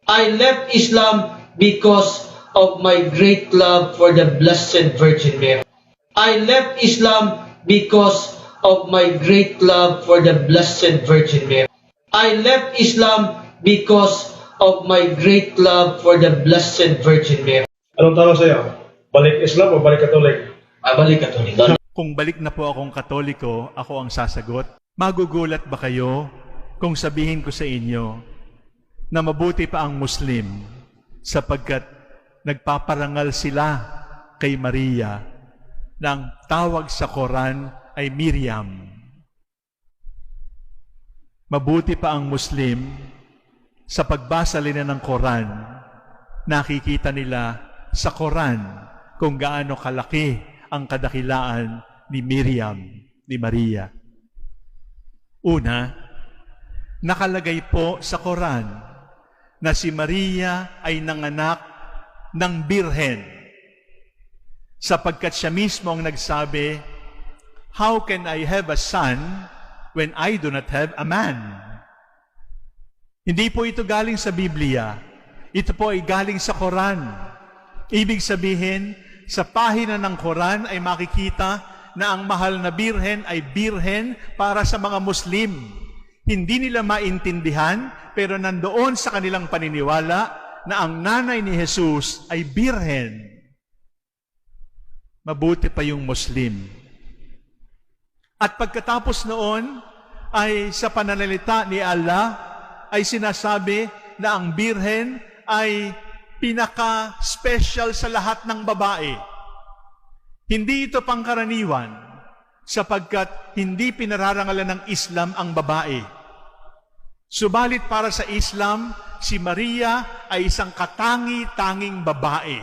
I left Islam because of my great love for the Blessed Virgin Mary. I left Islam because of my great love for the Blessed Virgin Mary. I left Islam because of my great love for the Blessed Virgin Mary. Anong tama sa'yo? Balik Islam o balik Katolik? Balik Katolik. Kung balik na po akong Katoliko, ako ang sasagot. Magugulat ba kayo kung sabihin ko sa inyo na mabuti pa ang Muslim sapagkat nagpaparangal sila kay Maria na ang tawag sa Quran ay Miriam. Mabuti pa ang Muslim sa pagbasa nila ng Quran, nakikita nila sa Quran kung gaano kalaki ang kadakilaan ni Miriam, ni Maria. Una, nakalagay po sa Quran na si Maria ay nanganak ng birhen sapagkat siya mismo ang nagsabi, "How can I have a son when I do not have a man?" Hindi po ito galing sa Biblia. Ito po ay galing sa Quran. Ibig sabihin, sa pahina ng Quran ay makikita na ang mahal na birhen ay birhen para sa mga Muslim. Hindi nila maintindihan, pero nandoon sa kanilang paniniwala na ang nanay ni Jesus ay birhen. Mabuti pa yung Muslim. At pagkatapos noon, ay sa pananalita ni Allah, ay sinasabi na ang birhen ay pinaka-special sa lahat ng babae. Hindi ito pangkaraniwan sapagkat hindi pinararangalan ng Islam ang babae. Subalit para sa Islam, si Maria ay isang katangi-tanging babae.